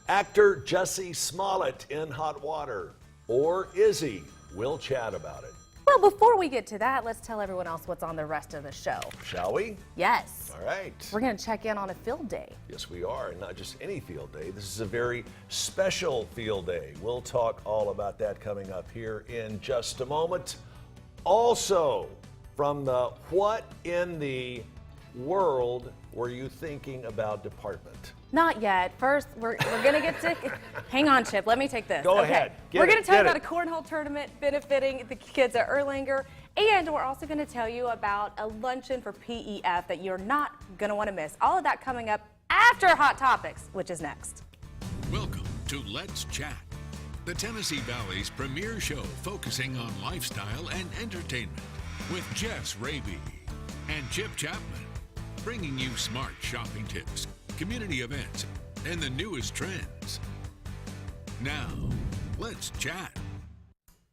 Actor Jussie Smollett in hot water. Or is he? We'll chat about it. Well, before we get to that, let's tell everyone else what's on the rest of the show. Shall we? Yes. All right. We're going to check in on a field day. Yes, we are. And not just any field day. This is a very special field day. We'll talk all about that coming up here in just a moment. Also, from the What in the World Were You Thinking About department? Not yet. First, we're going to get to... Hang on, Chip. Let me take this. Go ahead. We're going to tell you about a cornhole tournament benefiting the kids at Erlanger. And we're also going to tell you about a luncheon for PEF that you're not going to want to miss. All of that coming up after Hot Topics, which is next. Welcome to Let's Chat, the Tennessee Valley's premier show focusing on lifestyle and entertainment with Jess Raby and Chip Chapman, bringing you smart shopping tips, community events, and the newest trends. Now, let's chat.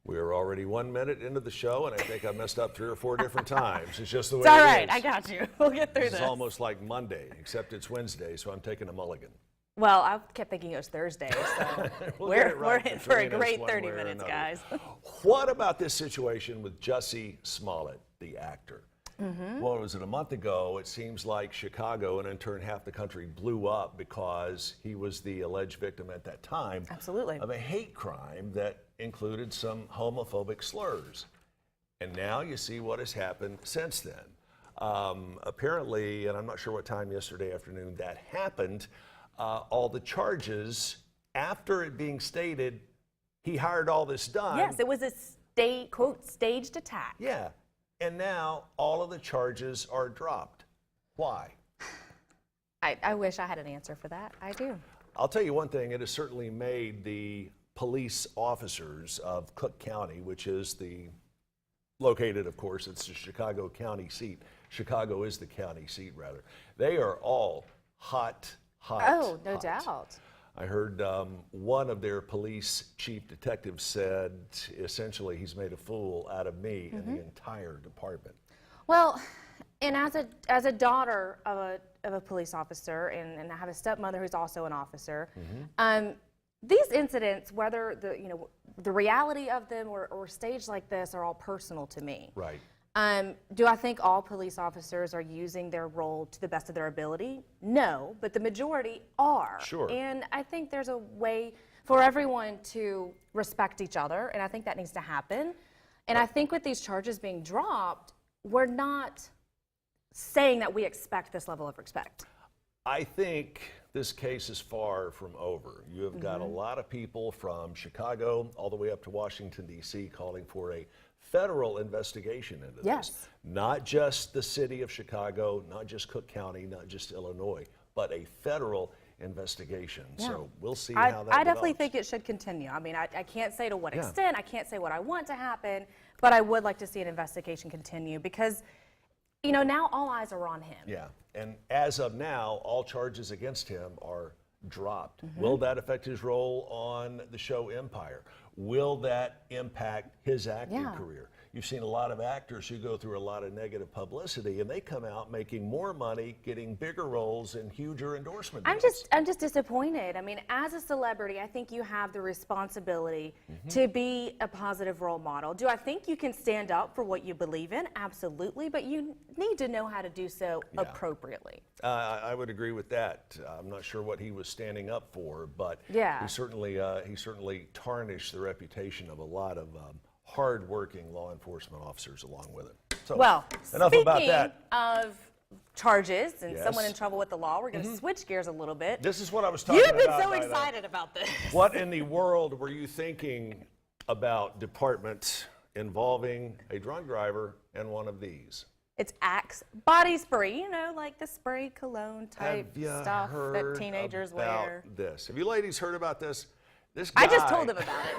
We're already 1 minute into the show, and I think I messed up 3 or 4 different times. It's just the way It's all it right. is. I got you. We'll get through this. It's almost like Monday, except it's Wednesday, so I'm taking a mulligan. Well, I kept thinking it was Thursday, so we're in for a great one 30 way or minutes, another. guys. What about this situation with Jussie Smollett, the actor? Well, was it a month ago? It seems like Chicago and in turn half the country blew up because he was the alleged victim at that time Absolutely. of a hate crime that included some homophobic slurs. And now you see what has happened since then. Apparently, and I'm not sure what time yesterday afternoon that happened, all the charges, after it being stated he hired all this done. Yes, it was a quote, staged attack. Yeah. And now all of the charges are dropped. Why? I wish I had an answer for that. I do. I'll tell you one thing, it has certainly made the police officers of Cook County, which is located, of course, it's the Chicago County seat. Chicago is the county seat, rather. They are all hot. Oh, no doubt. I heard one of their police chief detectives said, essentially, he's made a fool out of me and the entire department. Well, and as a daughter of a police officer, and I have a stepmother who's also an officer, these incidents, whether the reality of them or staged like this, are all personal to me. Right. Do I think all police officers are using their role to the best of their ability? No, but the majority are. Sure. And I think there's a way for everyone to respect each other, and I think that needs to happen. And I think with these charges being dropped, we're not saying that we expect this level of respect. I think this case is far from over. You have got a lot of people from Chicago all the way up to Washington, D.C. calling for a federal investigation into this. Not just the city of Chicago, not just Cook County, not just Illinois, but a federal investigation. Yeah. So we'll see how that develops. I definitely think it should continue. I mean, I can't say to what extent, I can't say what I want to happen, but I would like to see an investigation continue because, now all eyes are on him. Yeah, and as of now, all charges against him are dropped. Will that affect his role on the show Empire? Will that impact his acting career? You've seen a lot of actors who go through a lot of negative publicity, and they come out making more money, getting bigger roles, and huger endorsement deals. I'm just disappointed. I mean, as a celebrity, I think you have the responsibility to be a positive role model. Do I think you can stand up for what you believe in? Absolutely, but you need to know how to do so appropriately. I would agree with that. I'm not sure what he was standing up for, but he certainly tarnished the reputation of a lot of hard-working law enforcement officers along with him. So, well, enough about that. Speaking of charges and someone in trouble with the law, we're going to switch gears a little bit. This is what I was talking about. You've been so excited about this. What in the world were you thinking about department involving a drunk driver and one of these? It's Axe body spray, like the spray cologne type Have you stuff that heard teenagers about wear. this? Have you ladies heard about this? This guy, I just told him about it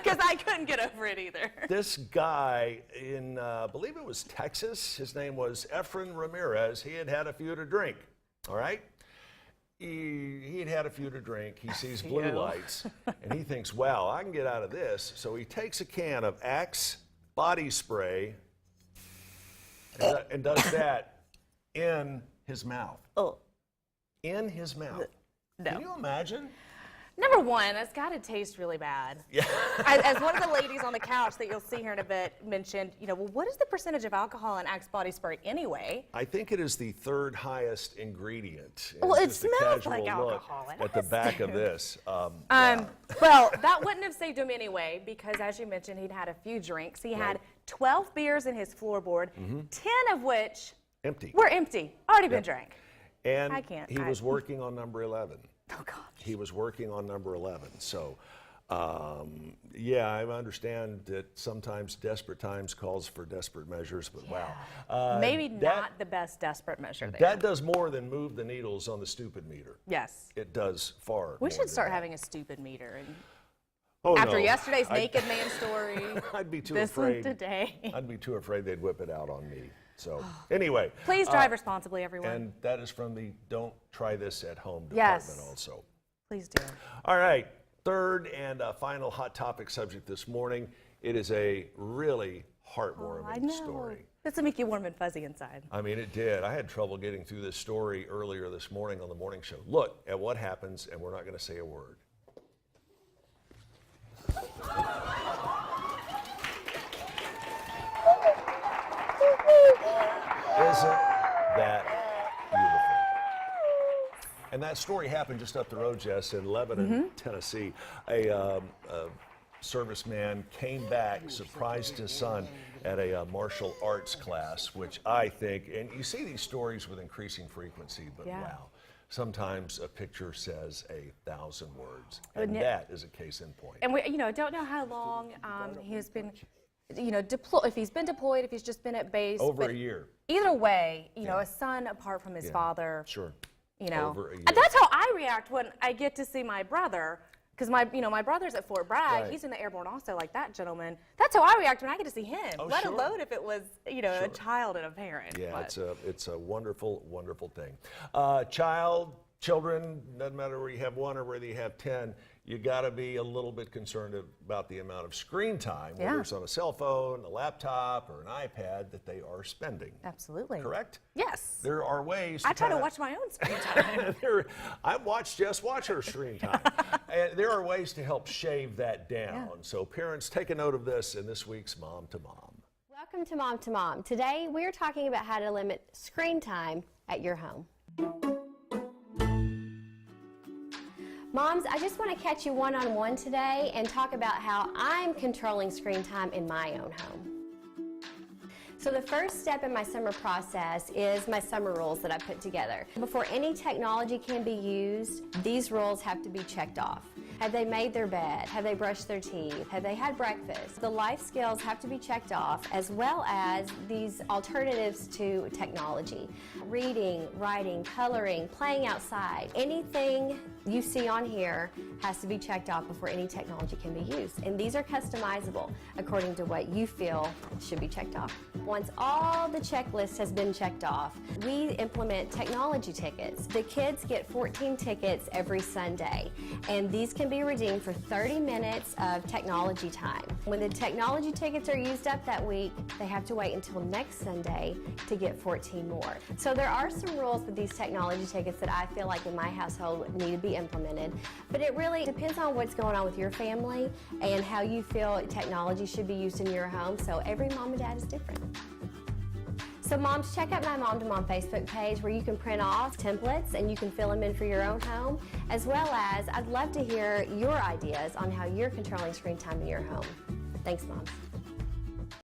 because I couldn't get over it either. This guy in, I believe it was Texas, his name was Efren Ramirez. He had a few to drink, all right? He had a few to drink. He sees blue lights, and he thinks, wow, I can get out of this. So he takes a can of Axe body spray and does that in his mouth. Oh. In his mouth. No. Can you imagine? Number one, it's got to taste really bad. Yeah. As one of the ladies on the couch that you'll see here in a bit mentioned, well, what is the percentage of alcohol in Axe body spray anyway? I think it is the third highest ingredient. Well, it just a smells casual like look alcohol. It at the has back to. of this. Well, that wouldn't have saved him anyway because, as you mentioned, he'd had a few drinks. He had 12 beers in his floorboard, 10 of which Empty. were empty, already been drank. And I can't. he was working on number 11. Oh, gosh. He was working on number 11. So, yeah, I understand that sometimes desperate times calls for desperate measures, but wow. Maybe not the best desperate measure there. That does more than move the needles on the stupid meter. Yes. It does far We more should than start that. having a stupid meter. Oh, After no. yesterday's naked man story, I'd be too this afraid. one today. I'd be too afraid they'd whip it out on me. So, anyway. Please drive responsibly, everyone. And that is from the Don't Try This at Home Yes. department also. Please do. All right, third and final hot topic subject this morning. It is a really heartwarming story. This will make you warm and fuzzy inside. I mean, it did. I had trouble getting through this story earlier this morning on the morning show. Look at what happens, and we're not going to say a word. Isn't that beautiful? And that story happened just up the road, Jess, in Lebanon, Tennessee. A serviceman came back, surprised his son at a martial arts class, which I think, and you see these stories with increasing frequency, but wow. Sometimes a picture says 1,000 words, and that is a case in point. And we, don't know how long he has been, deployed. If he's been deployed, if he's just been at base. Over a year. Either way, a son apart from his father. Sure. Over a year. And that's how I react when I get to see my brother. Because my brother's at Fort Bragg. Right. He's in the airborne also, like that gentleman. That's how I react when I get to see him. Let sure. alone if it was, a child and a parent. Yeah, But it's a wonderful, wonderful thing. Children, doesn't matter whether you have one or whether you have 10, you got to be a little bit concerned about the amount of screen time, whether it's on a cell phone, a laptop, or an iPad, that they are spending. Absolutely. Correct? Yes. There are ways I try to watch my own screen time. I've watched Jess watch her screen time. And there are ways to help shave that down. So parents, take a note of this in this week's Mom to Mom. Welcome to Mom to Mom. Today we're talking about how to limit screen time at your home. Moms, I just want to catch you one-on-one today and talk about how I'm controlling screen time in my own home. So the first step in my summer process is my summer rules that I put together. Before any technology can be used, these rules have to be checked off. Have they made their bed? Have they brushed their teeth? Have they had breakfast? The life skills have to be checked off, as well as these alternatives to technology. Reading, writing, coloring, playing outside. Anything you see on here has to be checked off before any technology can be used. And these are customizable according to what you feel should be checked off. Once all the checklist has been checked off, we implement technology tickets. The kids get 14 tickets every Sunday, and these can be redeemed for 30 minutes of technology time. When the technology tickets are used up that week, they have to wait until next Sunday to get 14 more. So there are some rules with these technology tickets that I feel like in my household need to be implemented, but it really depends on what's going on with your family and how you feel technology should be used in your home. So every mom and dad is different. So moms, check out my Mom to Mom Facebook page where you can print off templates and you can fill them in for your own home, as well as I'd love to hear your ideas on how you're controlling screen time in your home. Thanks, moms.